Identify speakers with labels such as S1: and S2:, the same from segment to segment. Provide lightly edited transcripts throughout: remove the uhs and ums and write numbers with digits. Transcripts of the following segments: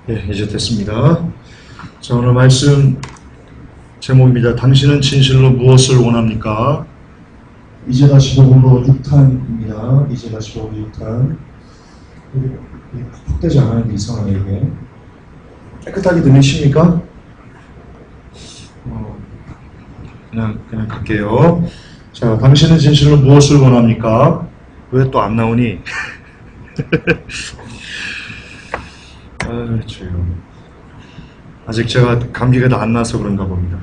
S1: 이제 됐습니다. 자, 오늘 말씀 제목입니다. 당신은 진실로 무엇을 원합니까? 이제 다시 복음으로 6탄입니다. 이제 다시 복음으로 6탄. 푹되지 않아요? 이상하네, 이게. 깨끗하게 들리십니까? 그냥 갈게요. 자, 당신은 진실로 무엇을 원합니까? 왜 또 안 나오니? 주여. 아직 제가 감기가 다 안 나서 그런가 봅니다.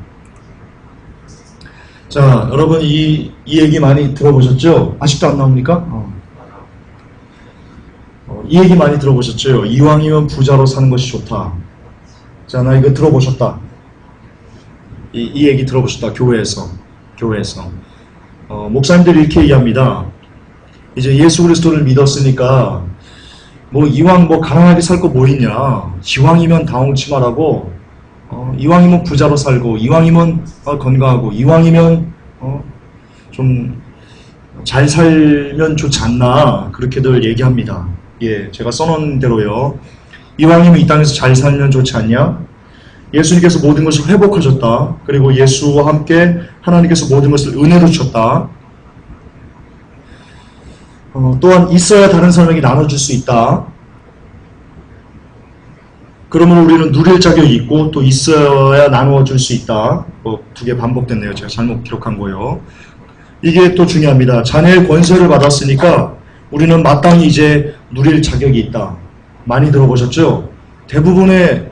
S1: 자, 여러분 이 얘기 많이 들어보셨죠? 아직도 안 나옵니까? 이 얘기 많이 들어보셨죠? 이왕이면 부자로 사는 것이 좋다. 자, 나 이거 들어보셨다. 이 얘기 들어보셨다. 교회에서. 목사님들이 이렇게 얘기합니다. 이제 예수 그리스도를 믿었으니까 이왕 가난하게 살 거 뭐 있냐. 이왕이면 다홍치마라고, 이왕이면 부자로 살고, 이왕이면 건강하고, 이왕이면 좀 잘 살면 좋지 않나. 그렇게들 얘기합니다. 예, 제가 써놓은 대로요. 이왕이면 이 땅에서 잘 살면 좋지 않냐? 예수님께서 모든 것을 회복하셨다. 그리고 예수와 함께 하나님께서 모든 것을 은혜로 주셨다. 또한 있어야 다른 사람에게 나눠줄 수 있다. 그러면 우리는 누릴 자격이 있고 또 있어야 나누어줄 수 있다. 두 개 반복됐네요. 제가 잘못 기록한 거예요. 이게 또 중요합니다. 자녀의 권세를 받았으니까 우리는 마땅히 이제 누릴 자격이 있다. 많이 들어보셨죠? 대부분의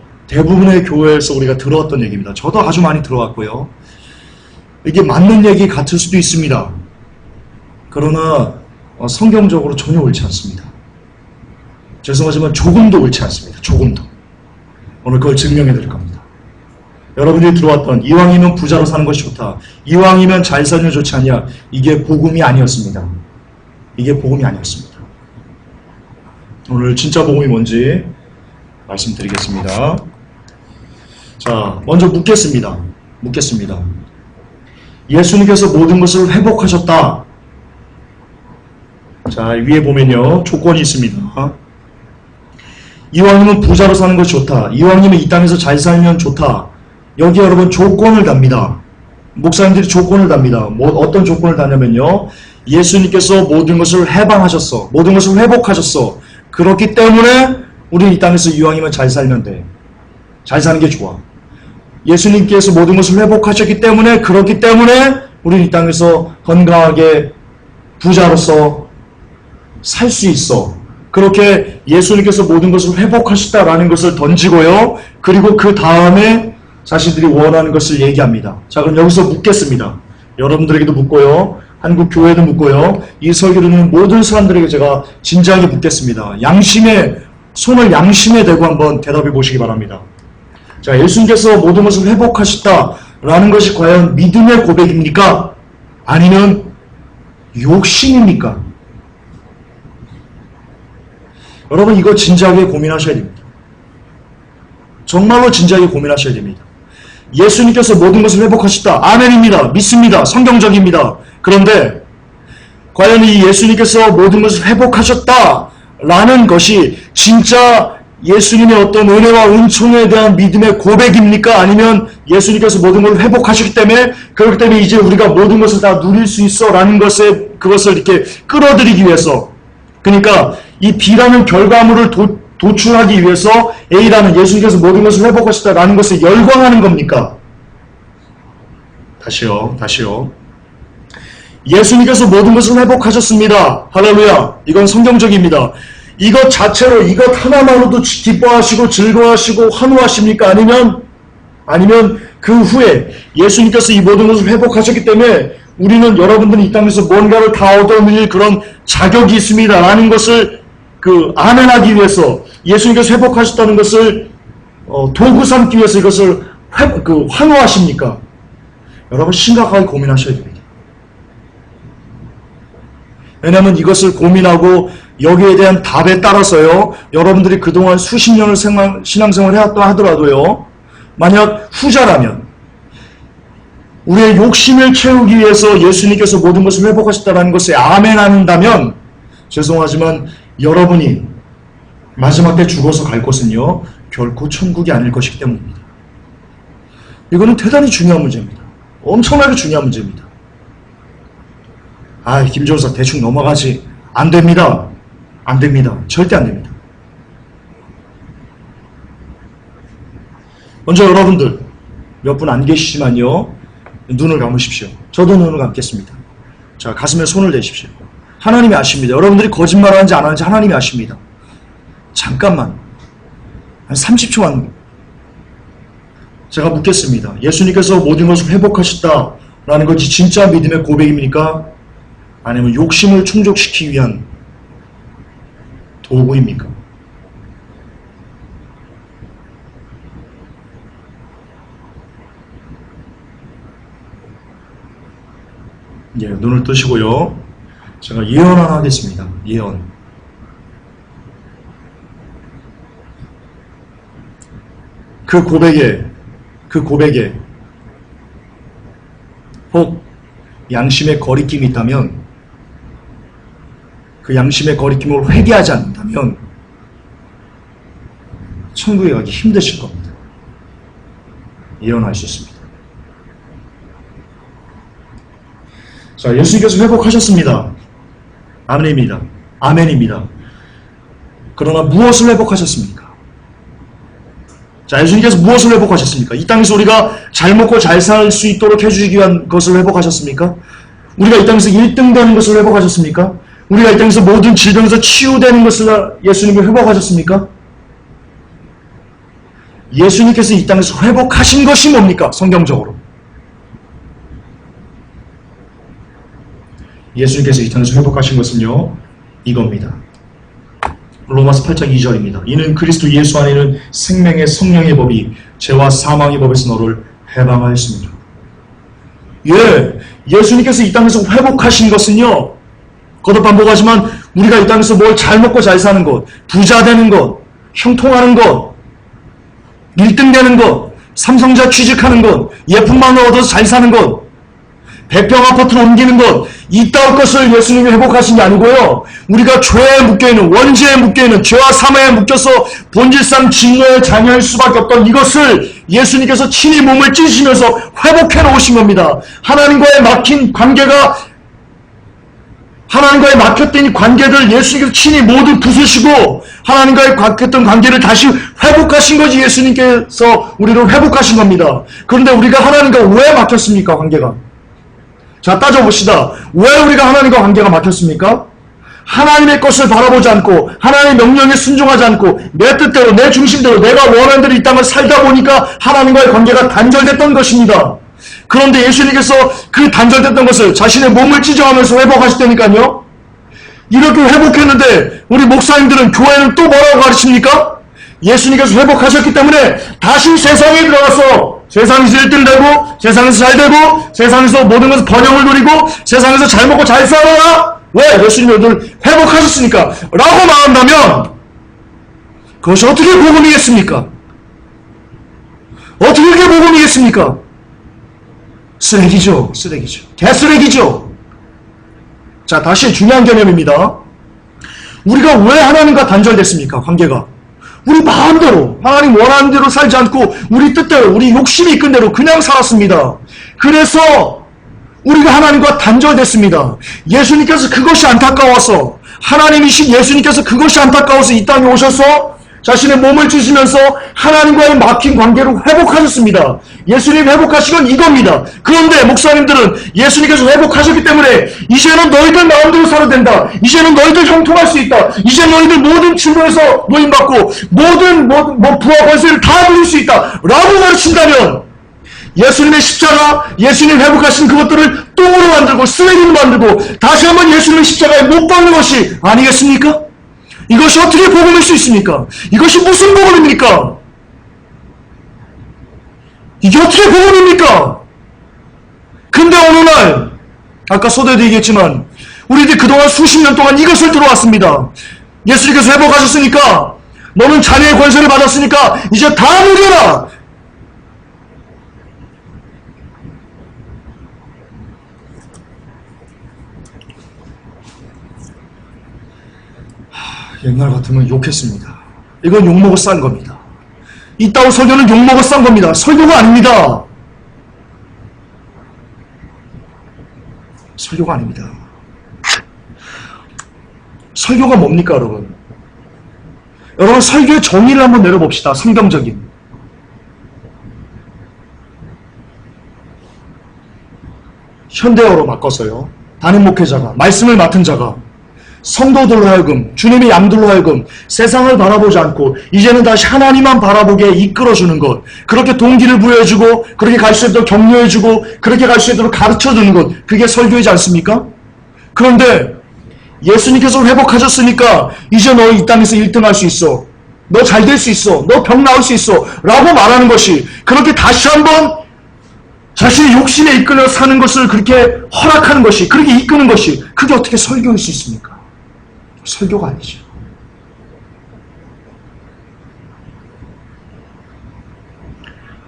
S1: 교회에서 우리가 들어왔던 얘기입니다. 저도 아주 많이 들어왔고요. 이게 맞는 얘기 같을 수도 있습니다. 그러나 성경적으로 전혀 옳지 않습니다. 죄송하지만 조금도 옳지 않습니다. 조금도. 오늘 그걸 증명해 드릴 겁니다. 여러분들이 들어왔던 이왕이면 부자로 사는 것이 좋다. 이왕이면 잘 살면 좋지 않냐. 이게 복음이 아니었습니다. 이게 복음이 아니었습니다. 오늘 진짜 복음이 뭔지 말씀드리겠습니다. 자, 먼저 묻겠습니다. 예수님께서 모든 것을 회복하셨다. 자, 위에 보면요. 조건이 있습니다. 이왕이면 부자로 사는 것이 좋다. 이왕이면 이 땅에서 잘 살면 좋다. 여기 여러분 조건을 답니다. 목사님들이 조건을 답니다. 어떤 조건을 다냐면요. 예수님께서 모든 것을 해방하셨어. 모든 것을 회복하셨어. 그렇기 때문에 우리는 이 땅에서 이왕이면 잘 살면 돼. 잘 사는 게 좋아. 예수님께서 모든 것을 회복하셨기 때문에 그렇기 때문에 우리는 이 땅에서 건강하게 부자로서 살 수 있어. 그렇게 예수님께서 모든 것을 회복하셨다라는 것을 던지고요. 그리고 그 다음에 자신들이 원하는 것을 얘기합니다. 자, 그럼 여기서 묻겠습니다. 여러분들에게도 묻고요. 한국 교회도 묻고요. 이 설교를 듣는 모든 사람들에게 제가 진지하게 묻겠습니다. 손을 양심에 대고 한번 대답해 보시기 바랍니다. 자, 예수님께서 모든 것을 회복하셨다라는 것이 과연 믿음의 고백입니까? 아니면 욕심입니까? 여러분 이거 진지하게 고민하셔야 됩니다. 정말로 진지하게 고민하셔야 됩니다. 예수님께서 모든 것을 회복하셨다. 아멘입니다. 믿습니다. 성경적입니다. 그런데 과연 이 예수님께서 모든 것을 회복하셨다라는 것이 진짜 예수님의 어떤 은혜와 은총에 대한 믿음의 고백입니까? 아니면 예수님께서 모든 것을 회복하셨기 때문에 그렇기 때문에 이제 우리가 모든 것을 다 누릴 수 있어 라는 그것을 이렇게 끌어들이기 위해서, 그러니까 이 B라는 결과물을 도출하기 위해서 A라는 예수님께서 모든 것을 회복하셨다라는 것을 열광하는 겁니까? 다시요. 예수님께서 모든 것을 회복하셨습니다. 할렐루야. 이건 성경적입니다. 이것 자체로, 이것 하나만으로도 기뻐하시고 즐거워하시고 환호하십니까? 아니면 그 후에 예수님께서 이 모든 것을 회복하셨기 때문에 우리는 여러분들이 이 땅에서 뭔가를 다 얻어낼 그런 자격이 있습니다. 라는 것을 아멘하기 위해서 예수님께서 회복하셨다는 것을 도구 삼기 위해서 이것을 환호하십니까? 여러분 심각하게 고민하셔야 됩니다. 왜냐하면 이것을 고민하고 여기에 대한 답에 따라서요. 여러분들이 그동안 수십 년을 신앙생활을 해왔다 하더라도요. 만약 후자라면 우리의 욕심을 채우기 위해서 예수님께서 모든 것을 회복하셨다는 것에 아멘 한다면 죄송하지만 여러분이 마지막 때 죽어서 갈 곳은요. 결코 천국이 아닐 것이기 때문입니다. 이거는 대단히 중요한 문제입니다. 엄청나게 중요한 문제입니다. 김전사 대충 넘어가지. 안 됩니다. 안 됩니다. 절대 안 됩니다. 먼저 여러분들 몇 분 안 계시지만요. 눈을 감으십시오. 저도 눈을 감겠습니다. 자, 가슴에 손을 대십시오. 하나님이 아십니다. 여러분들이 거짓말하는지 안 하는지 하나님이 아십니다. 잠깐만 한 30초만 제가 묻겠습니다. 예수님께서 모든 것을 회복하셨다라는 것이 진짜 믿음의 고백입니까? 아니면 욕심을 충족시키기 위한 도구입니까? 예, 눈을 뜨시고요. 제가 예언 하나 하겠습니다. 예언. 그 고백에 혹 양심의 거리낌이 있다면, 그 양심의 거리낌을 회개하지 않는다면 천국에 가기 힘드실 겁니다. 예언할 수 있습니다. 자, 예수님께서 회복하셨습니다. 아멘입니다. 아멘입니다. 그러나 무엇을 회복하셨습니까? 자, 예수님께서 무엇을 회복하셨습니까? 이 땅에서 우리가 잘 먹고 잘 살 수 있도록 해주시기 위한 것을 회복하셨습니까? 우리가 이 땅에서 1등 되는 것을 회복하셨습니까? 우리가 이 땅에서 모든 질병에서 치유되는 것을 예수님이 회복하셨습니까? 예수님께서 이 땅에서 회복하신 것이 뭡니까? 성경적으로. 예수님께서 이 땅에서 회복하신 것은요, 이겁니다. 로마서 8장 2절입니다. 이는 그리스도 예수 안에는 생명의 성령의 법이 죄와 사망의 법에서 너를 해방하였습니다. 예, 예수님께서 이 땅에서 회복하신 것은요, 거듭반복하지만 우리가 이 땅에서 뭘 잘 먹고 잘 사는 것, 부자 되는 것, 형통하는 것, 1등 되는 것, 삼성자 취직하는 것, 예품만 얻어서 잘 사는 것, 100평 아파트를 옮기는 것, 이따위 것을 예수님이 회복하신 게 아니고요. 우리가 죄에 묶여있는, 원죄에 묶여있는, 죄와 사망에 묶여서 본질상 진노의 자녀일 수밖에 없던 이것을 예수님께서 친히 몸을 찢으시면서 회복해 놓으신 겁니다. 하나님과의 막힌 관계가, 하나님과의 막혔던 이 관계들 예수님께서 친히 모두 부수시고 하나님과의 막혔던 관계를 다시 회복하신 거지. 예수님께서 우리를 회복하신 겁니다. 그런데 우리가 하나님과 왜 막혔습니까? 관계가. 자, 따져봅시다. 왜 우리가 하나님과 관계가 막혔습니까? 하나님의 것을 바라보지 않고 하나님의 명령에 순종하지 않고 내 뜻대로 내 중심대로 내가 원하는 대로 이 땅을 살다 보니까 하나님과의 관계가 단절됐던 것입니다. 그런데 예수님께서 그 단절됐던 것을 자신의 몸을 찢어가면서 회복하셨다니까요. 이렇게 회복했는데 우리 목사님들은 교회는 또 뭐라고 가르칩니까? 예수님께서 회복하셨기 때문에 다시 세상에 들어가서 세상에서 1등 되고 세상에서 잘 되고 세상에서 모든 것을 번영을 누리고 세상에서 잘 먹고 잘 살아라. 왜? 예수님이 오늘 회복하셨으니까 라고 말한다면 그것이 어떻게 복음이겠습니까? 어떻게 그게 복음이겠습니까? 쓰레기죠. 쓰레기죠. 개쓰레기죠. 자, 다시 중요한 개념입니다. 우리가 왜 하나님과 단절됐습니까? 관계가. 우리 마음대로 하나님 원하는 대로 살지 않고 우리 뜻대로 우리 욕심이 이끈 대로 그냥 살았습니다. 그래서 우리가 하나님과 단절됐습니다. 예수님께서 그것이 안타까워서 하나님이신 예수님께서 그것이 안타까워서 이 땅에 오셔서 자신의 몸을 찢으면서 하나님과의 막힌 관계를 회복하셨습니다. 예수님 회복하신 건 이겁니다. 그런데 목사님들은 예수님께서 회복하셨기 때문에 이제는 너희들 마음대로 살아도 된다. 이제는 너희들 형통할 수 있다. 이제 너희들 모든 질문에서 노임받고 모든 부와 권세를 다 누릴 수 있다. 라고 가르친다면 예수님의 십자가, 예수님 회복하신 그것들을 똥으로 만들고 쓰레기로 만들고 다시 한번 예수님의 십자가에 못 박는 것이 아니겠습니까? 이것이 어떻게 복음일 수 있습니까? 이것이 무슨 복음입니까? 이게 어떻게 복음입니까? 근데 어느 날 아까 서두에도 얘기했지만 우리들이 그동안 수십 년 동안 이것을 들어왔습니다. 예수님께서 회복하셨으니까 너는 자녀의 권세를 받았으니까 이제 다 누려라. 옛날 같으면 욕했습니다. 이건 욕먹어 싼 겁니다. 이따위 설교는 욕먹어 싼 겁니다. 설교가 아닙니다. 설교가 아닙니다. 설교가 뭡니까, 여러분? 여러분, 설교의 정의를 한번 내려봅시다. 성경적인. 현대어로 바꿔서요. 담임 목회자가, 말씀을 맡은 자가 성도들로 하여금, 주님의 양들로 하여금 세상을 바라보지 않고 이제는 다시 하나님만 바라보게 이끌어주는 것, 그렇게 동기를 부여해주고 그렇게 갈 수 있도록 격려해주고 그렇게 갈 수 있도록 가르쳐주는 것, 그게 설교이지 않습니까? 그런데 예수님께서 회복하셨으니까 이제 너 이 땅에서 1등 할 수 있어, 너 잘 될 수 있어, 너 병 나을 수 있어 라고 말하는 것이, 그렇게 다시 한번 자신의 욕심에 이끌려 사는 것을 그렇게 허락하는 것이, 그렇게 이끄는 것이, 그게 어떻게 설교일 수 있습니까? 설교가 아니죠.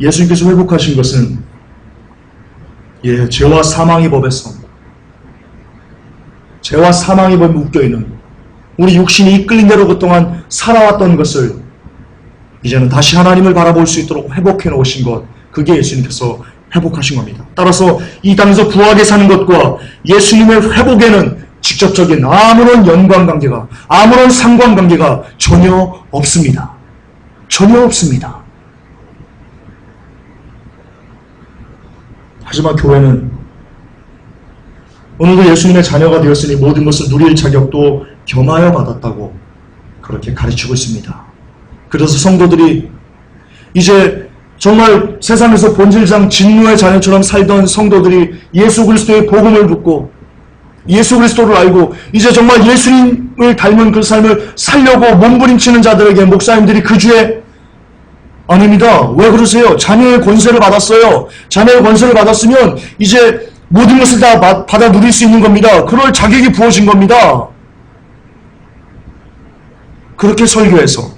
S1: 예수님께서 회복하신 것은 죄와 사망의 법에서, 죄와 사망의 법에 묶여있는 우리 육신이 이끌린 대로 그동안 살아왔던 것을 이제는 다시 하나님을 바라볼 수 있도록 회복해 놓으신 것, 그게 예수님께서 회복하신 겁니다. 따라서 이 땅에서 부하게 사는 것과 예수님의 회복에는 직접적인 아무런 연관관계가, 아무런 상관관계가 전혀 없습니다. 전혀 없습니다. 하지만 교회는 오늘도 예수님의 자녀가 되었으니 모든 것을 누릴 자격도 겸하여 받았다고 그렇게 가르치고 있습니다. 그래서 성도들이 이제 정말 세상에서 본질상 진노의 자녀처럼 살던 성도들이 예수 그리스도의 복음을 듣고 예수 그리스도를 알고 이제 정말 예수님을 닮은 그 삶을 살려고 몸부림치는 자들에게 목사님들이 그 주에, 아닙니다, 왜 그러세요? 자녀의 권세를 받았어요. 자녀의 권세를 받았으면 이제 모든 것을 다 받아 누릴 수 있는 겁니다. 그럴 자격이 부어진 겁니다. 그렇게 설교해서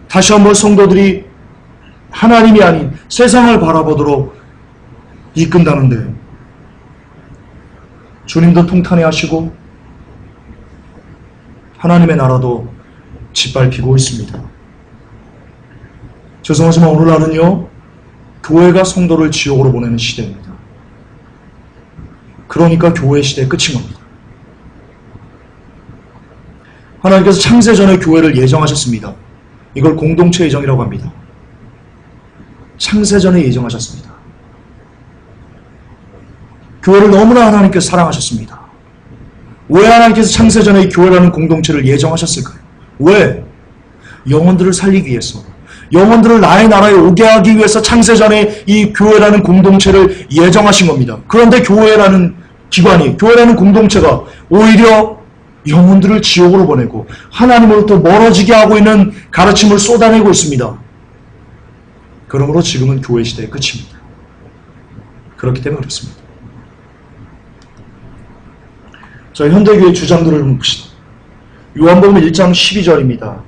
S1: 다시 한번 성도들이 하나님이 아닌 세상을 바라보도록 이끈다는데, 주님도 통탄해 하시고 하나님의 나라도 짓밟히고 있습니다. 죄송하지만 오늘날은요, 교회가 성도를 지옥으로 보내는 시대입니다. 그러니까 교회 시대의 끝인 겁니다. 하나님께서 창세전에 교회를 예정하셨습니다. 이걸 공동체 예정이라고 합니다. 창세전에 예정하셨습니다. 교회를 너무나 하나님께서 사랑하셨습니다. 왜 하나님께서 창세전에 교회라는 공동체를 예정하셨을까요? 왜? 영혼들을 살리기 위해서, 영혼들을 나의 나라에 오게 하기 위해서 창세전에 이 교회라는 공동체를 예정하신 겁니다. 그런데 교회라는 기관이, 교회라는 공동체가 오히려 영혼들을 지옥으로 보내고 하나님으로부터 멀어지게 하고 있는 가르침을 쏟아내고 있습니다. 그러므로 지금은 교회 시대의 끝입니다. 그렇기 때문에 그렇습니다. 자, 현대교회 주장들을 봅시다. 요한복음 1장 12절입니다.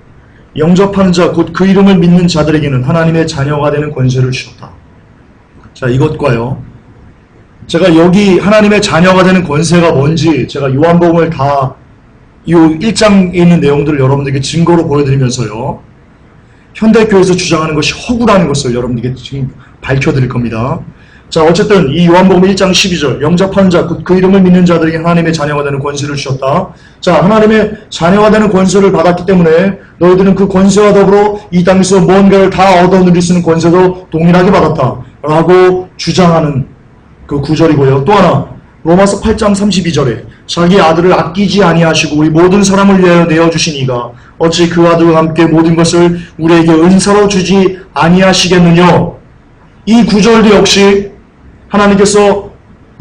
S1: 영접하는 자, 곧 그 이름을 믿는 자들에게는 하나님의 자녀가 되는 권세를 주셨다. 자, 이것과요, 제가 여기 하나님의 자녀가 되는 권세가 뭔지 제가 요한복음을 다 이 1장에 있는 내용들을 여러분들에게 증거로 보여드리면서요, 현대교회에서 주장하는 것이 허구라는 것을 여러분들에게 지금 밝혀드릴 겁니다. 자, 어쨌든 이 요한복음 1장 12절, 영접하는 자, 그 이름을 믿는 자들에게 하나님의 자녀가 되는 권세를 주셨다. 자, 하나님의 자녀가 되는 권세를 받았기 때문에 너희들은 그 권세와 더불어 이 땅에서 무언가를 다 얻어 누릴 수 있는 권세도 동일하게 받았다 라고 주장하는 그 구절이고요. 또 하나, 로마서 8장 32절에 자기 아들을 아끼지 아니하시고 우리 모든 사람을 위하여 내어주신 이가 어찌 그 아들과 함께 모든 것을 우리에게 은사로 주지 아니하시겠느냐. 이 구절도 역시 하나님께서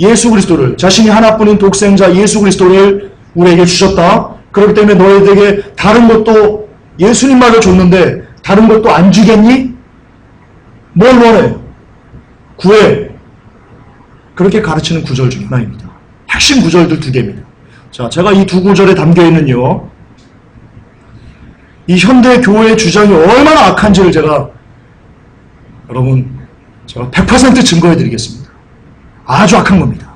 S1: 예수 그리스도를, 자신이 하나뿐인 독생자 예수 그리스도를 우리에게 주셨다. 그렇기 때문에 너희들에게 다른 것도, 예수님말로 줬는데 다른 것도 안 주겠니? 뭘 원해? 구해. 그렇게 가르치는 구절 중에 하나입니다. 핵심 구절들 두 개입니다. 자, 제가 이 두 구절에 담겨있는요, 이 현대 교회의 주장이 얼마나 악한지를 제가 100% 증거해 드리겠습니다. 아주 악한 겁니다.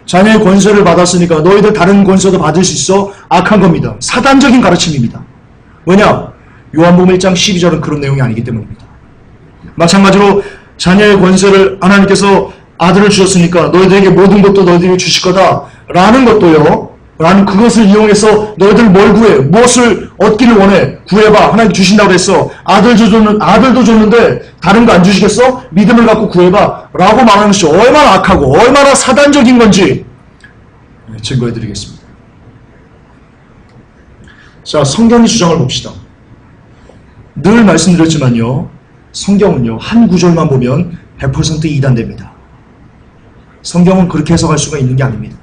S1: 자녀의 권세를 받았으니까 너희들 다른 권세도 받을 수 있어? 악한 겁니다. 사단적인 가르침입니다. 왜냐? 요한복음 1장 12절은 그런 내용이 아니기 때문입니다. 마찬가지로 자녀의 권세를 하나님께서 아들을 주셨으니까 너희들에게 모든 것도 너희들에게 주실 거다 라는 것도요, 라는 그것을 이용해서 너희들 뭘 구해? 무엇을 얻기를 원해? 구해봐. 하나님 주신다고 했어. 아들도 줬는데 다른 거 안 주시겠어? 믿음을 갖고 구해봐 라고 말하는 것이 얼마나 악하고 얼마나 사단적인 건지 증거해 드리겠습니다. 자, 성경의 주장을 봅시다. 늘 말씀드렸지만요, 성경은요 한 구절만 보면 100% 이단됩니다. 성경은 그렇게 해석할 수가 있는 게 아닙니다.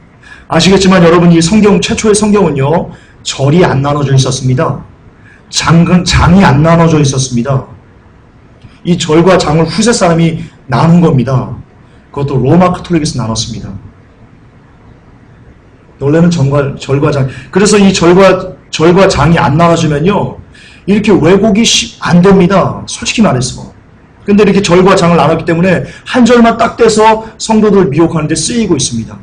S1: 아시겠지만 여러분, 이 성경, 최초의 성경은요 절이 안 나눠져 있었습니다. 장이 안 나눠져 있었습니다. 이 절과 장을 후세 사람이 나눈 겁니다. 그것도 로마 카톨릭에서 나눴습니다. 원래는 절과 장, 그래서 이 절과 장이 안 나눠지면요 이렇게 왜곡이 안 됩니다. 솔직히 말해서. 근데 이렇게 절과 장을 나눴기 때문에 한 절만 딱 떼서 성도들을 미혹하는 데 쓰이고 있습니다.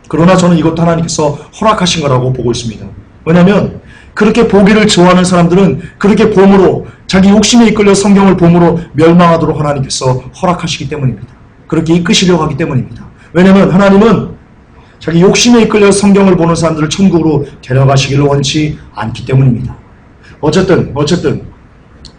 S1: 그러나 저는 이것도 하나님께서 허락하신 거라고 보고 있습니다. 왜냐하면 그렇게 보기를 좋아하는 사람들은 그렇게 봄으로, 자기 욕심에 이끌려 성경을 봄으로 멸망하도록 하나님께서 허락하시기 때문입니다. 그렇게 이끄시려고 하기 때문입니다. 왜냐하면 하나님은 자기 욕심에 이끌려 성경을 보는 사람들을 천국으로 데려가시기를 원치 않기 때문입니다. 어쨌든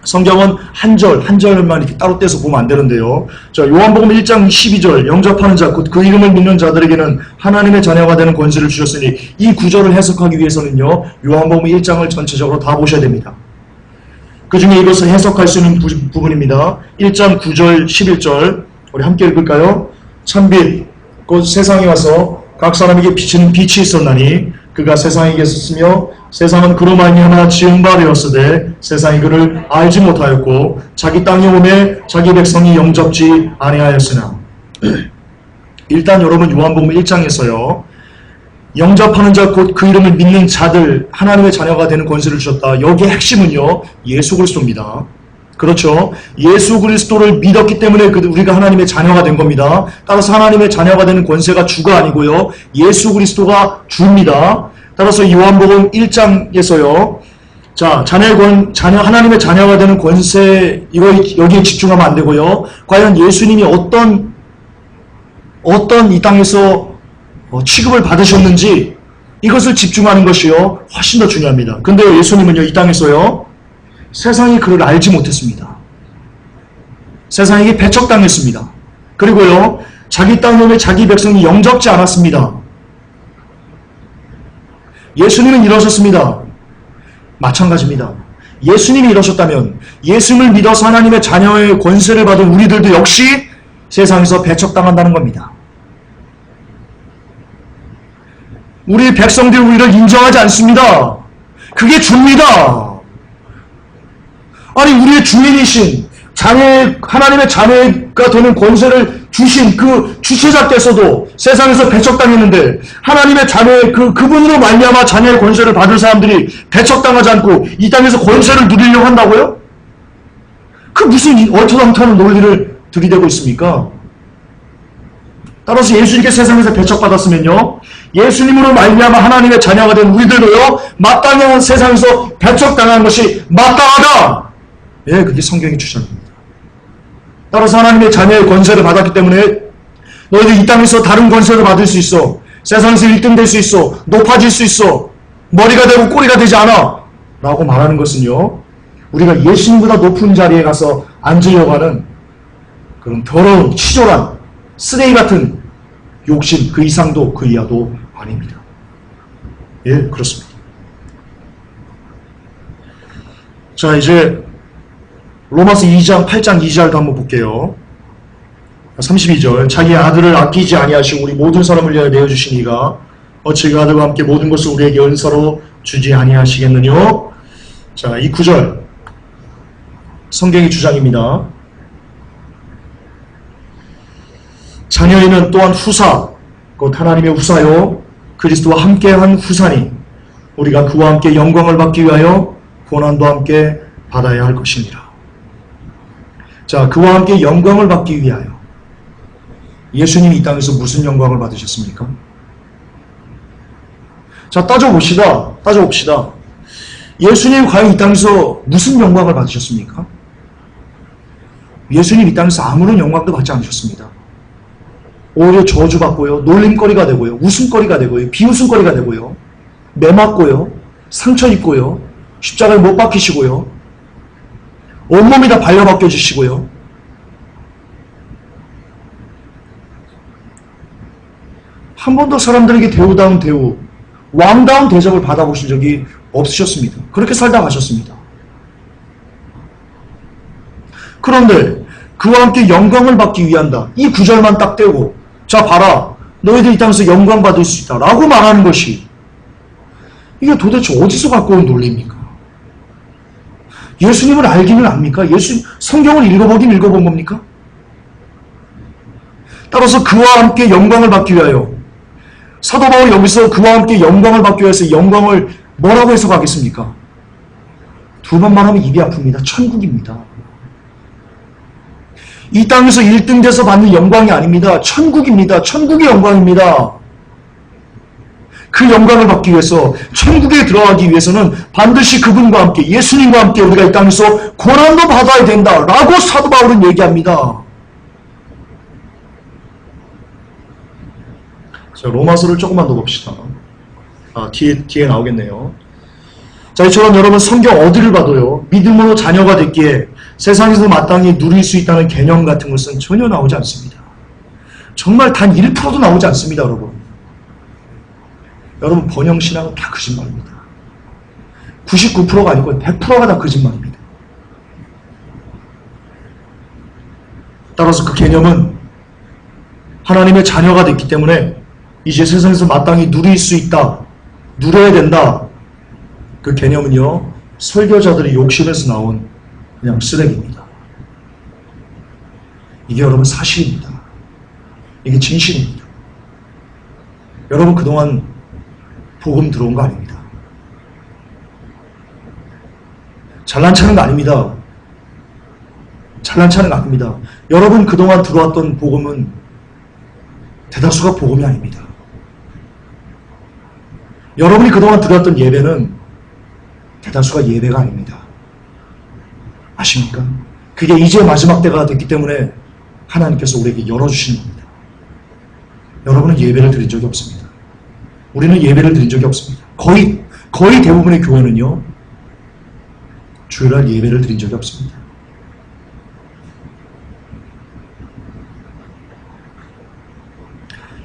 S1: 성경은 한 절만 이렇게 따로 떼서 보면 안 되는데요. 자, 요한복음 1장 12절, 영접하는 자, 곧 그 이름을 믿는 자들에게는 하나님의 자녀가 되는 권세를 주셨으니, 이 구절을 해석하기 위해서는요 요한복음 1장을 전체적으로 다 보셔야 됩니다. 그 중에 이것을 해석할 수 있는 부분입니다. 1장 9절 11절 우리 함께 읽을까요? 참빛 곧 세상에 와서 각 사람에게 비치는 빛이 있었나니 그가 세상에 계셨으며 세상은 그로 말미암아 지은 바 되었으되 세상이 그를 알지 못하였고 자기 땅에 오매 자기 백성이 영접지 아니하였으나. 일단 여러분, 요한복음 1장에서요 영접하는 자 곧 그 이름을 믿는 자들, 하나님의 자녀가 되는 권세를 주셨다. 여기의 핵심은요 예수 그리스도입니다. 그렇죠. 예수 그리스도를 믿었기 때문에 우리가 하나님의 자녀가 된 겁니다. 따라서 하나님의 자녀가 되는 권세가 주가 아니고요 예수 그리스도가 주입니다. 따라서 요한복음 1장에서요 자, 하나님의 자녀가 되는 권세, 여기에 집중하면 안 되고요. 과연 예수님이 어떤 이 땅에서 취급을 받으셨는지 이것을 집중하는 것이요 훨씬 더 중요합니다. 근데 예수님은요 이 땅에서요 세상이 그를 알지 못했습니다. 세상에게 배척당했습니다. 그리고요 자기 땅에 자기 백성이 영접지 않았습니다. 예수님은 이러셨습니다. 마찬가지입니다. 예수님이 이러셨다면 예수님을 믿어서 하나님의 자녀의 권세를 받은 우리들도 역시 세상에서 배척당한다는 겁니다. 우리 백성들이 우리를 인정하지 않습니다. 그게 주입니다. 아니, 우리의 주인이신 하나님의 자녀가 되는 권세를 주신 그 주체자께서도 세상에서 배척당했는데 하나님의 자녀의 그분으로 말미암아 자녀의 권세를 받을 사람들이 배척당하지 않고 이 땅에서 권세를 누리려고 한다고요? 그 무슨 얼토당토하는 논리를 들이대고 있습니까? 따라서 예수님께 세상에서 배척받았으면요 예수님으로 말미암아 하나님의 자녀가 된 우리들도요 마땅히 세상에서 배척당하는 것이 마땅하다. 예, 그게 성경의 주장입니다. 따라서 하나님의 자녀의 권세를 받았기 때문에 너희들 이 땅에서 다른 권세를 받을 수 있어. 세상에서 1등 될 수 있어. 높아질 수 있어. 머리가 되고 꼬리가 되지 않아. 라고 말하는 것은요 우리가 예수님보다 높은 자리에 가서 앉으려고 하는 그런 더러운 치졸한 쓰레기 같은 욕심, 그 이상도 그 이하도 아닙니다. 예, 그렇습니다. 자, 이제 로마서 2장 8장 2절도 한번 볼게요. 32절, 자기 아들을 아끼지 아니하시고 우리 모든 사람을 위하여 내어주신 이가 어찌 그 아들과 함께 모든 것을 우리에게 은사로 주지 아니하시겠느냐. 자, 이 9절 성경의 주장입니다. 자녀에는 또한 후사, 곧 하나님의 후사요 그리스도와 함께한 후사니 우리가 그와 함께 영광을 받기 위하여 고난도 함께 받아야 할 것이니라. 자, 그와 함께 영광을 받기 위하여. 예수님이 이 땅에서 무슨 영광을 받으셨습니까? 자, 따져봅시다. 예수님 과연 이 땅에서 무슨 영광을 받으셨습니까? 예수님 이 땅에서 아무런 영광도 받지 않으셨습니다. 오히려 저주받고요, 놀림거리가 되고요, 웃음거리가 되고요, 비웃음거리가 되고요, 매맞고요, 상처 입고요, 십자가에 못 박히시고요, 온몸이 다 발려벗겨지시고요. 한 번도 사람들에게 대우다운 대우, 왕다운 대접을 받아보신 적이 없으셨습니다. 그렇게 살다 가셨습니다. 그런데 그와 함께 영광을 받기 위한다. 이 구절만 딱 떼고, 자 봐라, 너희들 이 땅에서 영광 받을 수 있다 라고 말하는 것이, 이게 도대체 어디서 갖고 온 논리입니까? 예수님을 알기는 압니까? 성경을 읽어보긴 읽어본 겁니까? 따라서 그와 함께 영광을 받기 위하여, 사도 바울이 여기서 그와 함께 영광을 받기 위해서 영광을 뭐라고 해석하겠습니까? 두 번 말하면 입이 아픕니다. 천국입니다. 이 땅에서 1등 돼서 받는 영광이 아닙니다. 천국입니다. 천국의 영광입니다. 그 영광을 받기 위해서, 천국에 들어가기 위해서는 반드시 그분과 함께, 예수님과 함께 우리가 이 땅에서 고난도 받아야 된다라고 사도 바울은 얘기합니다. 자, 로마서를 조금만 더 봅시다. 뒤에 나오겠네요. 자, 이처럼 여러분 성경 어디를 봐도요, 믿음으로 자녀가 됐기에 세상에서 마땅히 누릴 수 있다는 개념 같은 것은 전혀 나오지 않습니다. 정말 단 1%도 나오지 않습니다, 여러분. 여러분, 번영신앙은 다 거짓말입니다. 99%가 아니고 100%가 다 거짓말입니다. 따라서 그 개념은 하나님의 자녀가 됐기 때문에 이제 세상에서 마땅히 누릴 수 있다, 누려야 된다, 그 개념은요, 설교자들의 욕심에서 나온 그냥 쓰레기입니다. 이게 여러분 사실입니다. 이게 진실입니다. 여러분 그동안 복음 들어온 거 아닙니다. 잘난 체하는 거 아닙니다. 잘난 체하는 거 아닙니다. 여러분 그동안 들어왔던 복음은 대다수가 복음이 아닙니다. 여러분이 그동안 들어왔던 예배는 대다수가 예배가 아닙니다. 아십니까? 그게 이제 마지막 때가 됐기 때문에 하나님께서 우리에게 열어주시는 겁니다. 여러분은 예배를 드린 적이 없습니다. 우리는 예배를 드린 적이 없습니다. 거의 대부분의 교회는요, 주일날 예배를 드린 적이 없습니다.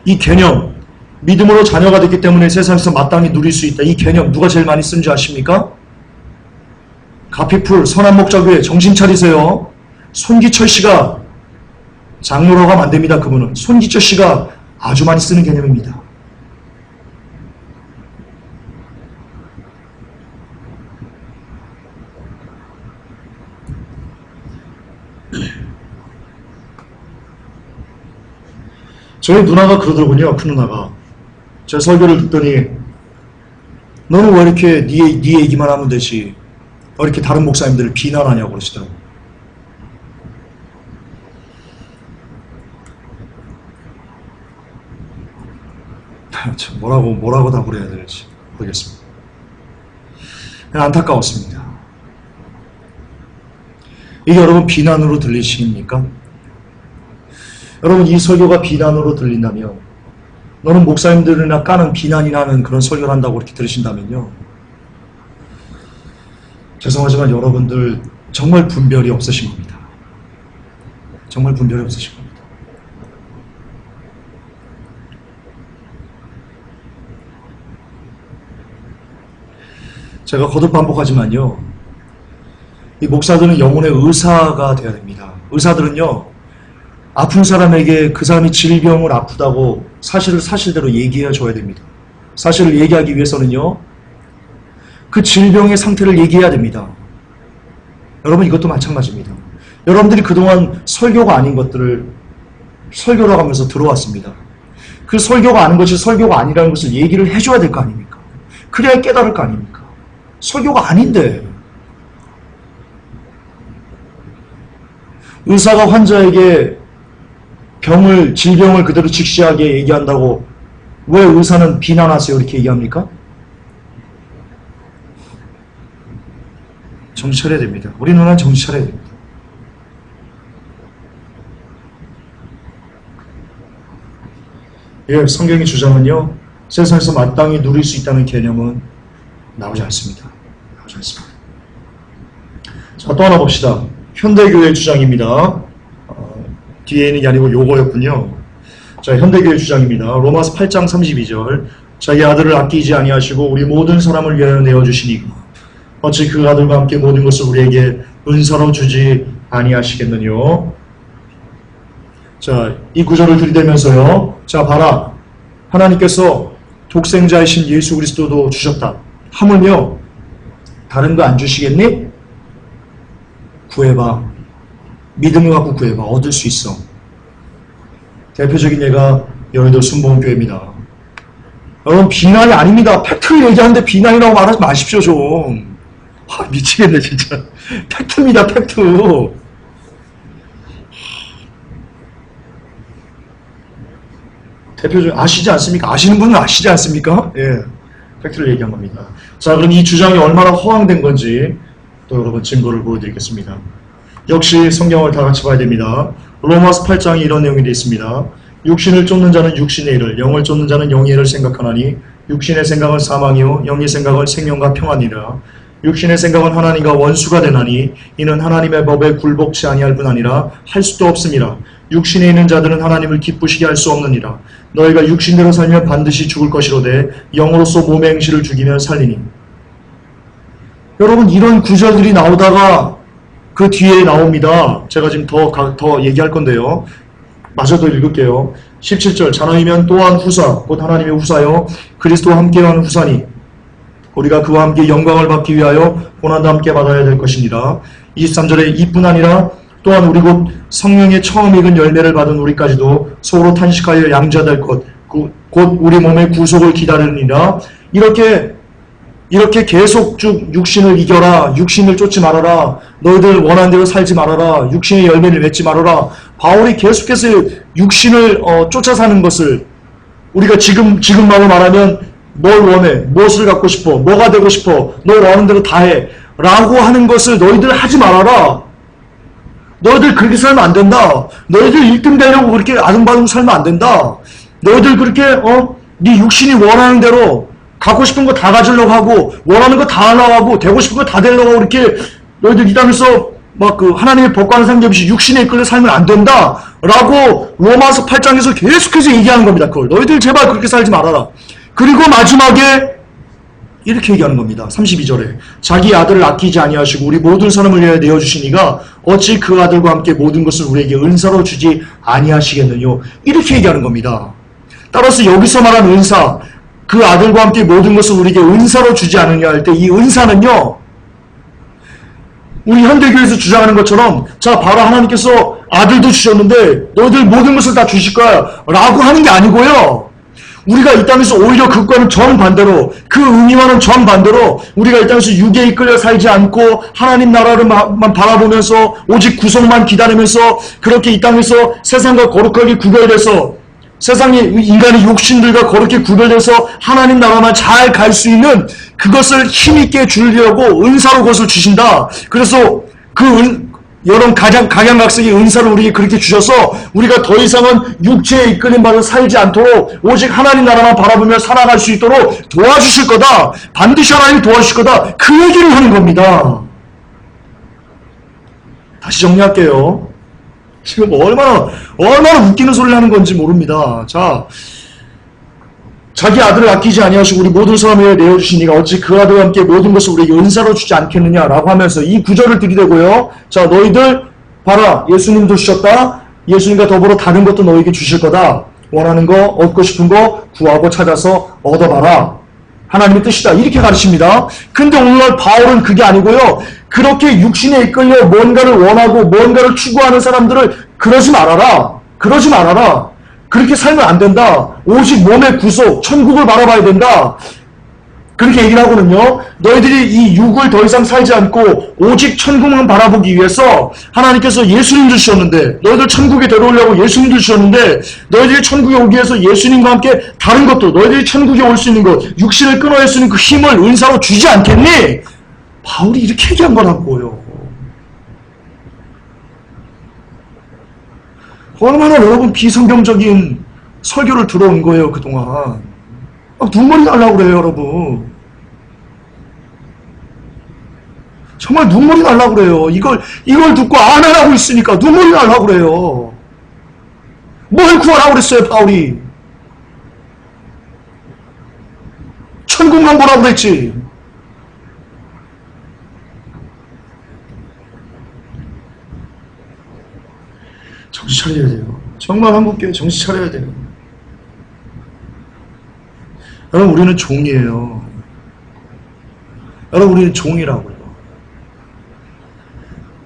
S1: 이 개념, 믿음으로 자녀가 됐기 때문에 세상에서 마땅히 누릴 수 있다. 이 개념 누가 제일 많이 쓴 줄 아십니까? 가피풀 선한목자교회 정신 차리세요. 손기철 씨가, 장로라고 하면 안 됩니다. 그분은 손기철 씨가 아주 많이 쓰는 개념입니다. 저희 누나가 그러더군요. 큰 누나가 제 설교를 듣더니, 너는 왜 이렇게 네 얘기만 하면 되지, 왜 이렇게 다른 목사님들을 비난하냐고 그러시더라고요. 참 뭐라고 답을 해야 될지 모르겠습니다. 그냥 안타까웠습니다. 이게 여러분 비난으로 들리십니까? 여러분 이 설교가 비난으로 들린다면, 너는 목사님들이나 까는 비난이나 하는 그런 설교를 한다고 이렇게 들으신다면요, 죄송하지만 여러분들 정말 분별이 없으신 겁니다. 정말 분별이 없으신 겁니다. 제가 거듭 반복하지만요, 이 목사들은 영혼의 의사가 되어야 됩니다. 의사들은요, 아픈 사람에게 그 사람이 질병을 아프다고 사실을 사실대로 얘기해 줘야 됩니다. 사실을 얘기하기 위해서는요, 그 질병의 상태를 얘기해야 됩니다. 여러분 이것도 마찬가지입니다. 여러분들이 그동안 설교가 아닌 것들을 설교라고 하면서 들어왔습니다. 그 설교가 아닌 것이 설교가 아니라는 것을 얘기를 해줘야 될 거 아닙니까? 그래야 깨달을 거 아닙니까? 설교가 아닌데, 의사가 환자에게 질병을 그대로 직시하게 얘기한다고 왜 의사는 비난하세요 이렇게 얘기합니까? 정신 차려야 됩니다. 우리 누나는 정신 차려야 됩니다. 예, 성경의 주장은요, 세상에서 마땅히 누릴 수 있다는 개념은 나오지 않습니다. 나오지 않습니다. 자, 또 하나 봅시다. 현대교회 주장입니다. 뒤에 있는 게 아니고 요거였군요. 자, 현대교회 주장입니다. 로마서 8장 32절. 자기 아들을 아끼지 아니하시고 우리 모든 사람을 위하여 내어주시니까 어찌 그 아들과 함께 모든 것을 우리에게 은사로 주지 아니하시겠느뇨. 자, 이 구절을 들이대면서요. 자, 봐라. 하나님께서 독생자이신 예수 그리스도도 주셨다. 하물며 다른 거 안 주시겠니? 구해봐. 믿음을 갖고 구해봐. 얻을 수 있어. 대표적인 예가 여의도 순복음교회입니다. 여러분, 비난이 아닙니다. 팩트를 얘기하는데 비난이라고 말하지 마십시오 좀. 미치겠네 진짜. 팩트입니다. 팩트. 대표적인 아시지 않습니까? 아시는 분은 아시지 않습니까? 예, 팩트를 얘기한 겁니다. 자, 그럼 이 주장이 얼마나 허황된 건지 또 여러분 증거를 보여드리겠습니다. 역시 성경을 다 같이 봐야 됩니다. 로마서 8장에 이런 내용이 되어 있습니다. 육신을 쫓는 자는 육신의 일을, 영을 쫓는 자는 영의 일을 생각하나니 육신의 생각은 사망이요 영의 생각은 생명과 평안이라. 육신의 생각은 하나님과 원수가 되나니 이는 하나님의 법에 굴복치 아니할 뿐 아니라 할 수도 없음이라. 육신에 있는 자들은 하나님을 기쁘시게 할 수 없느니라. 너희가 육신대로 살면 반드시 죽을 것이로되 영으로서 몸의 행실을 죽이면 살리니. 여러분, 이런 구절들이 나오다가 그 뒤에 나옵니다. 제가 지금 더 얘기할 건데요. 마저 더 읽을게요. 17절. 자너이면 또한 후사 곧 하나님의 후사요 그리스도와 함께하는 후사니 우리가 그와 함께 영광을 받기 위하여 고난도 함께 받아야 될 것이니라. 23절에 이뿐 아니라 또한 우리 곧 성령의 처음 익은 열매를 받은 우리까지도 서로 탄식하여 양자될 것 곧 우리 몸의 구속을 기다리느니라. 이렇게 계속 쭉 육신을 이겨라. 육신을 쫓지 말아라. 너희들 원하는 대로 살지 말아라. 육신의 열매를 맺지 말아라. 바울이 계속해서 육신을 쫓아 사는 것을 우리가 지금 말로 말하면 뭘 원해? 무엇을 갖고 싶어? 뭐가 되고 싶어? 너 원하는 대로 다 해. 라고 하는 것을 너희들 하지 말아라. 너희들 그렇게 살면 안 된다. 너희들 1등 되려고 그렇게 아등바등 살면 안 된다. 너희들 그렇게 네 육신이 원하는 대로 갖고 싶은 거 다 가지려고 하고 원하는 거 다 하려고 하고 되고 싶은 거 다 되려고 하고 이렇게 너희들 이 땅에서 막 그 하나님의 법과는 상관없이 육신에 이끌려 살면 안 된다 라고 로마서 8장에서 계속해서 얘기하는 겁니다. 그걸 너희들 제발 그렇게 살지 말아라. 그리고 마지막에 이렇게 얘기하는 겁니다. 32절에 자기 아들을 아끼지 아니하시고 우리 모든 사람을 위하여 내어주시니가 어찌 그 아들과 함께 모든 것을 우리에게 은사로 주지 아니하시겠느뇨. 이렇게 얘기하는 겁니다. 따라서 여기서 말하는 은사, 그 아들과 함께 모든 것을 우리에게 은사로 주지 않느냐 할 때 이 은사는요, 우리 현대교회에서 주장하는 것처럼 자 바로 하나님께서 아들도 주셨는데 너희들 모든 것을 다 주실 거야 라고 하는 게 아니고요. 우리가 이 땅에서 오히려 그것과는 정반대로, 그 의미와는 정반대로 우리가 이 땅에서 육에 이끌려 살지 않고 하나님 나라를만 바라보면서 오직 구속만 기다리면서 그렇게 이 땅에서 세상과 거룩하게 구별돼서 세상의 인간의 욕심들과 거룩히 구별돼서 하나님 나라만 잘 갈 수 있는 그것을 힘있게 주려고 은사로 그것을 주신다. 그래서 여러 각양각색의 은사를 우리에게 그렇게 주셔서 우리가 더 이상은 육체에 이끌린 바로 살지 않도록 오직 하나님 나라만 바라보며 살아갈 수 있도록 도와주실 거다. 반드시 하나님 도와주실 거다. 그 얘기를 하는 겁니다. 다시 정리할게요. 지금 얼마나 웃기는 소리를 하는 건지 모릅니다. 자, 자기 아들을 아끼지 아니하시고 우리 모든 사람을 위해 내어주시니가 어찌 그 아들과 함께 모든 것을 우리에게 은사로 주지 않겠느냐라고 하면서 이 구절을 들이대고요. 자, 너희들 봐라. 예수님도 주셨다. 예수님과 더불어 다른 것도 너희에게 주실 거다. 원하는 거, 얻고 싶은 거 구하고 찾아서 얻어봐라. 하나님의 뜻이다. 이렇게 가르칩니다. 근데 오늘날 바울은 그게 아니고요. 그렇게 육신에 이끌려 뭔가를 원하고 뭔가를 추구하는 사람들을 그러지 말아라. 그러지 말아라. 그렇게 살면 안 된다. 오직 몸의 구속, 천국을 바라봐야 된다. 그렇게 얘기를 하거든요. 너희들이 이 육을 더 이상 살지 않고 오직 천국만 바라보기 위해서 하나님께서 예수님 주셨는데, 너희들 천국에 데려오려고 예수님 주셨는데, 너희들이 천국에 오기 위해서 예수님과 함께 다른 것도, 너희들이 천국에 올 수 있는 것, 육신을 끊어낼 수 있는 그 힘을 은사로 주지 않겠니? 바울이 이렇게 얘기한 거라고요. 얼마나 여러분 비성경적인 설교를 들어온 거예요, 그동안. 눈물이 나려고 그래요, 여러분. 정말 눈물이 나려고 그래요. 이걸 듣고 아멘하고 있으니까 눈물이 나려고 그래요. 뭘 구하라고 그랬어요, 바울이? 천국만 보라고 그랬지. 정신 차려야 돼요. 정말 한국교회 정신 차려야 돼요. 여러분, 우리는 종이에요. 여러분, 우리는 종이라고요.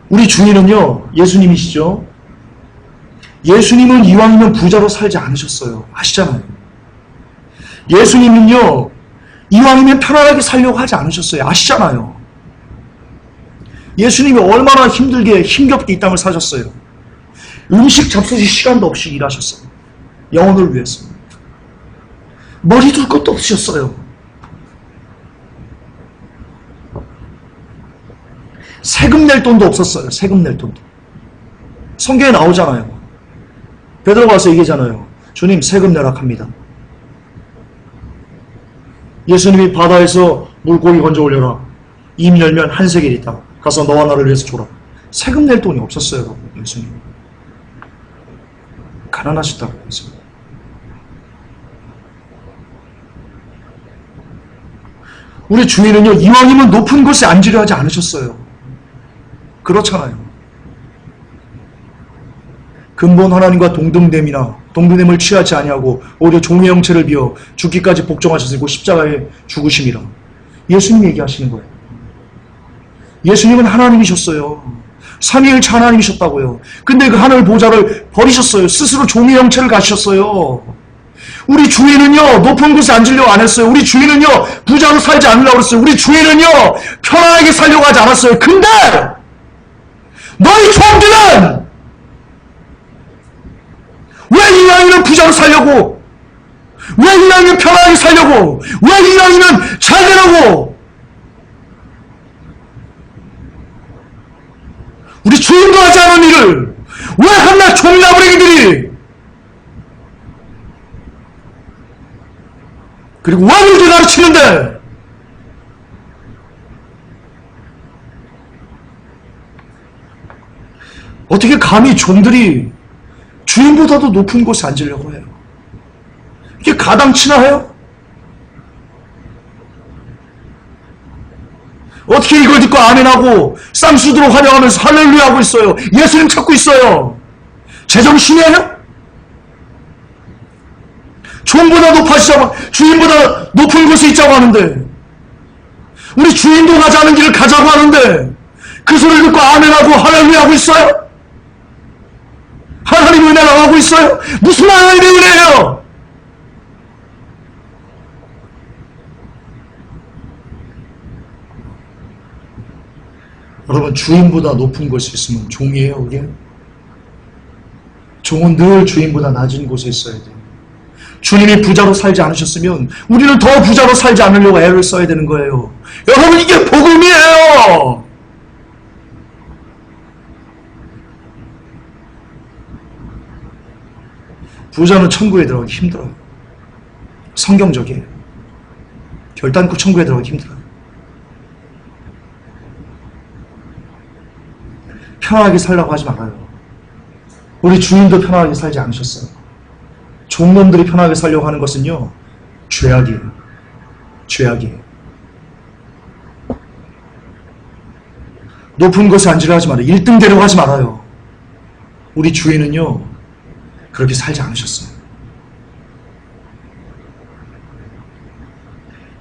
S1: 우리 주인은요, 예수님이시죠? 예수님은 이왕이면 부자로 살지 않으셨어요. 아시잖아요. 예수님은요, 이왕이면 편안하게 살려고 하지 않으셨어요. 아시잖아요. 예수님이 얼마나 힘들게, 힘겹게 이 땅을 사셨어요. 음식 잡수실 시간도 없이 일하셨어요. 영혼을 위해서. 머리 둘 것도 없으셨어요. 세금 낼 돈도 없었어요. 세금 낼 돈도. 성경에 나오잖아요. 베드로가 와서 얘기하잖아요. 주님, 세금 내라 합니다. 예수님이 바다에서 물고기 건져 올려라. 입 열면 한 세겔 있다. 가서 너와 나를 위해서 줘라. 세금 낼 돈이 없었어요. 예수님. 가난하셨다고 해서. 우리 주인은요, 이왕이면 높은 곳에 앉으려 하지 않으셨어요. 그렇잖아요. 근본 하나님과 동등됨을 취하지 아니하고 오히려 종의 형체를 비어 죽기까지 복종하셨으고 십자가에 죽으심이라. 예수님이 얘기하시는 거예요. 예수님은 하나님이셨어요. 삼위일체 하나님이셨다고요. 근데 그 하늘 보좌를 버리셨어요. 스스로 종의 형체를 가셨어요. 우리 주인은요, 높은 곳에 앉으려고 안 했어요. 우리 주인은요, 부자로 살지 않으려고 했어요. 우리 주인은요, 편안하게 살려고 하지 않았어요. 근데 너희 종들은 왜 이왕이면 부자로 살려고, 왜 이왕이면 편안하게 살려고, 왜 이왕이면 잘 되려고, 우리 주인도 하지 않은 일을 왜 한낱 종나부랭이들이, 그리고 왜 우리를 가르치는데, 어떻게 감히 종들이 주인보다도 높은 곳에 앉으려고 해요? 이게 가당치나 해요? 어떻게 이걸 듣고 아멘하고 쌍수들로 환영하면서 할렐루야 하고 있어요? 예수님 찾고 있어요. 제정신이에요? 종보다 높아지자고, 주인보다 높은 곳에 있자고 하는데, 우리 주인도 가지 않은 길을 가자고 하는데, 그 소리를 듣고 아멘하고 할렐루야 하고 있어요? 하나님 은혜라고 하고 있어요? 무슨 하나님의 은혜예요? 여러분, 주인보다 높은 곳에 있으면 종이에요, 그게? 종은 늘 주인보다 낮은 곳에 있어야 돼요. 주님이 부자로 살지 않으셨으면 우리는 더 부자로 살지 않으려고 애를 써야 되는 거예요. 여러분, 이게 복음이에요. 부자는 천국에 들어가기 힘들어요. 성경적이에요. 결단코 천국에 들어가기 힘들어요. 편하게 살라고 하지 말아요. 우리 주인도 편하게 살지 않으셨어요. 종놈들이 편하게 살려고 하는 것은요, 죄악이에요. 죄악이에요. 높은 곳에 앉으려 하지 말아요. 1등 되려고 하지 말아요. 우리 주인은요, 그렇게 살지 않으셨어요.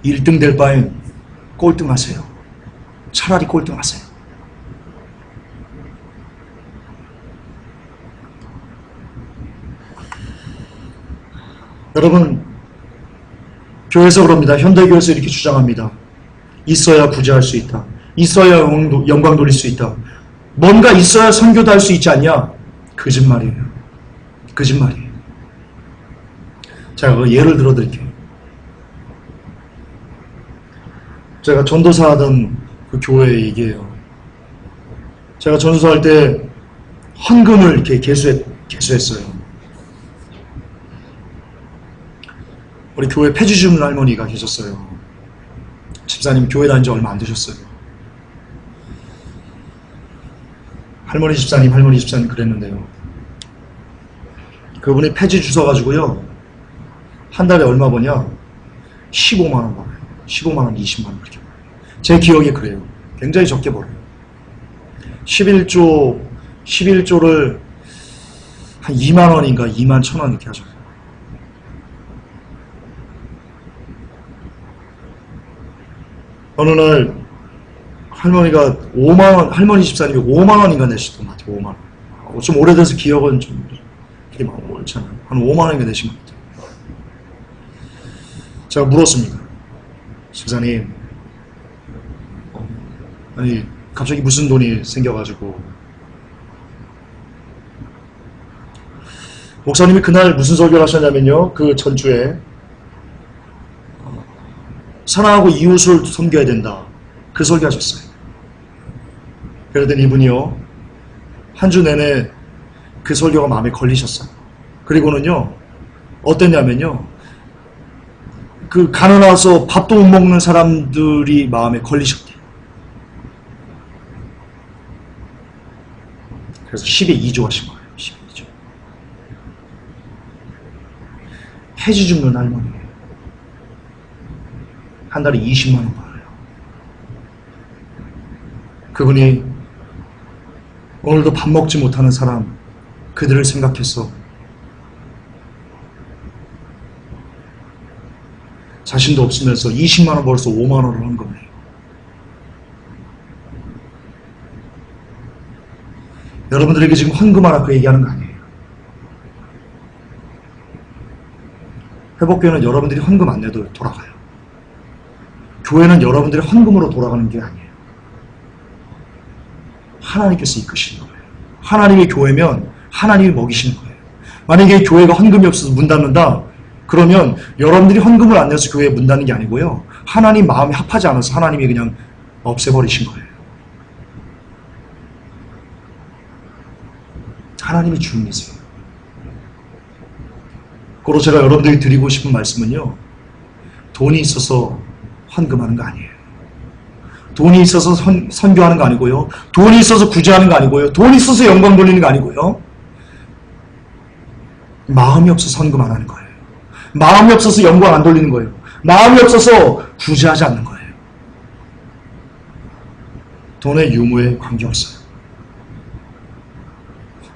S1: 1등 될 바엔 꼴등하세요. 차라리 꼴등하세요. 여러분, 교회에서 그럽니다. 현대교회에서 이렇게 주장합니다. 있어야 구제할 수 있다. 있어야 영광 돌릴 수 있다. 뭔가 있어야 선교도 할 수 있지 않냐? 거짓말이에요. 거짓말이에요. 제가 그 예를 들어 드릴게요. 제가 전도사 하던 그 교회 얘기예요. 제가 전도사할 때 헌금을 이렇게 개수했어요. 우리 교회 폐지 주는 할머니가 계셨어요. 집사님 교회 다닌 지 얼마 안 되셨어요. 할머니 집사님 그랬는데요. 그분이 폐지 주셔가지고요. 한 달에 얼마 버냐? 15만 원 벌어요. 15만 원, 20만 원 그렇게 벌어요. 제 기억에 그래요. 굉장히 적게 벌어요. 11조를 한 2만 원인가 2만 1천 원 이렇게 하죠. 어느 날 할머니가 5만 원, 할머니 집사님이 5만 원인가 내시던 것 같아요. 5만 원. 좀 오래돼서 기억은 좀 그렇게 막 옳잖아요. 한 5만 원인가 내신 것 같아요. 제가 물었습니다. 집사님, 아니 갑자기 무슨 돈이 생겨가지고. 목사님이 그날 무슨 설교를 하셨냐면요. 그 전주에 사랑하고 이웃을 섬겨야 된다. 그 설교하셨어요. 그러더니 이분이요. 한 주 내내 그 설교가 마음에 걸리셨어요. 그리고는요. 어땠냐면요. 그 가난해서 밥도 못 먹는 사람들이 마음에 걸리셨대요. 그래서 10에 2조 하신 거예요. 10에 2조. 해지 줍는 할머니예요. 한 달에 20만 원 벌어요. 그분이 오늘도 밥 먹지 못하는 사람, 그들을 생각해서 자신도 없으면서 20만 원 벌어서 5만 원을 한 거예요. 여러분들에게 지금 헌금하라 그 얘기하는 거 아니에요. 회복교회는 여러분들이 헌금 안 내도 돌아가요. 교회는 여러분들의 헌금으로 돌아가는 게 아니에요. 하나님께서 이끄시는 거예요. 하나님의 교회면 하나님이 먹이시는 거예요. 만약에 교회가 헌금이 없어서 문 닫는다, 그러면 여러분들이 헌금을 안 내서 교회에 문 닫는 게 아니고요. 하나님 마음이 합하지 않아서 하나님이 그냥 없애버리신 거예요. 하나님이 주인이세요. 그리고 제가 여러분들이 드리고 싶은 말씀은요. 돈이 있어서 헌금하는 거 아니에요. 돈이 있어서 선교하는 거 아니고요. 돈이 있어서 구제하는 거 아니고요. 돈이 있어서 영광 돌리는 거 아니고요. 마음이 없어서 헌금 안 하는 거예요. 마음이 없어서 영광 안 돌리는 거예요. 마음이 없어서 구제하지 않는 거예요. 돈의 유무에 관계없어요.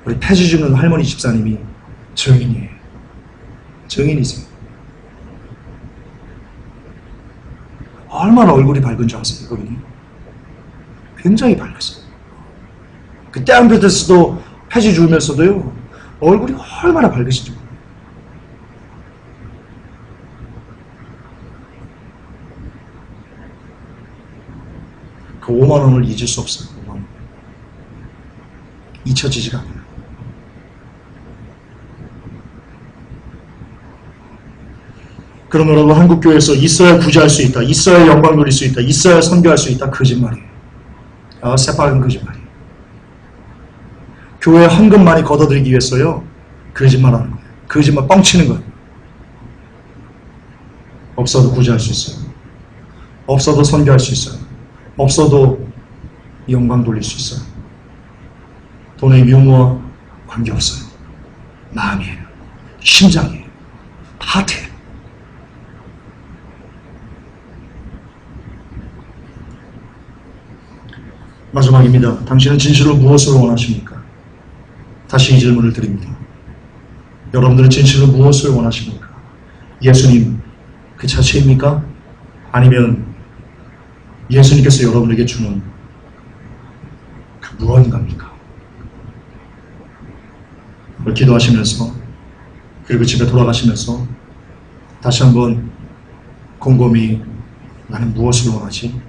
S1: 우리 폐지 주는 할머니 집사님이 증인이에요. 증인이세요. 얼마나 얼굴이 밝은 줄 아세요, 그분이? 굉장히 밝았어요. 그때 안 뵙었어도 폐지 주면서도요, 얼굴이 얼마나 밝으신지 몰라요. 그 5만 원을 잊을 수 없어요. 5만 원. 잊혀지지가 않아요. 그럼 여러분, 한국교회에서 있어야 구제할 수 있다, 있어야 영광 누릴 수 있다, 있어야 선교할 수 있다, 거짓말이에요. 새빨간 거짓말이에요. 교회 헌금 많이 걷어들이기 위해서요, 거짓말하는 거예요. 거짓말 뻥치는 거예요. 없어도 구제할 수 있어요. 없어도 선교할 수 있어요. 없어도 영광 돌릴 수 있어요. 돈의 유무와 관계없어요. 마음이에요. 심장이에요. 하트예요. 마지막입니다. 당신은 진실로 무엇을 원하십니까? 다시 이 질문을 드립니다. 여러분들은 진실로 무엇을 원하십니까? 예수님 그 자체입니까? 아니면 예수님께서 여러분에게 주는 그 무언가입니까? 오늘 기도하시면서, 그리고 집에 돌아가시면서 다시 한번 곰곰이 나는 무엇을 원하지?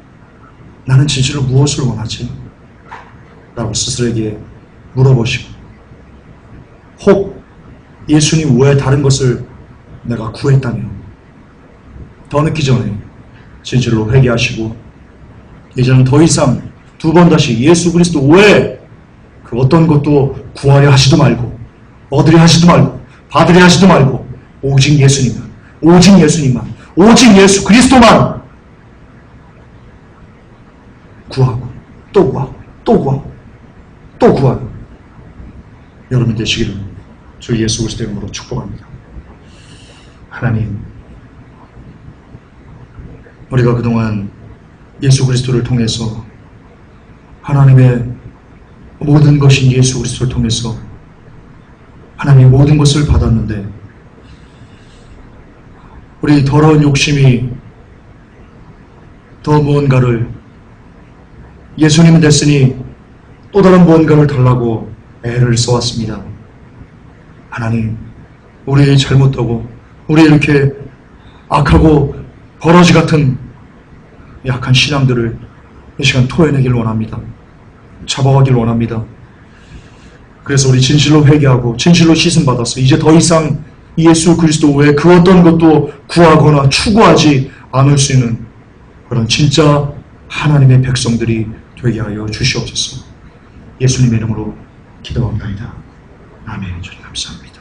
S1: 나는 진실로 무엇을 원하지? 라고 스스로에게 물어보시고, 혹 예수님 외에 다른 것을 내가 구했다면 더 늦기 전에 진실로 회개하시고, 이제는 더 이상 두 번 다시 예수 그리스도 외에 그 어떤 것도 구하려 하지도 말고, 얻으려 하지도 말고, 받으려 하지도 말고, 오직 예수님만, 오직 예수님만, 오직 예수 그리스도만 구하고 또 구하고 또 구하고 또 구하고 여러분 되시기를 주 예수 그리스도의 이름으로 축복합니다. 하나님, 우리가 그동안 예수 그리스도를 통해서 하나님의 모든 것인 예수 그리스도를 통해서 하나님의 모든 것을 받았는데 우리 더러운 욕심이 더 무언가를 예수님은 됐으니 또 다른 무언가를 달라고 애를 써왔습니다. 하나님, 우리의 잘못하고 우리 이렇게 악하고 버러지 같은 약한 신앙들을 이 시간 토해내길 원합니다. 잡아가길 원합니다. 그래서 우리 진실로 회개하고 진실로 씻음받아서 이제 더 이상 예수 그리스도 외에 그 어떤 것도 구하거나 추구하지 않을 수 있는 그런 진짜 하나님의 백성들이 되게 하여 주시옵소서. 예수님의 이름으로 기도합니다. 아멘. 주님 감사합니다.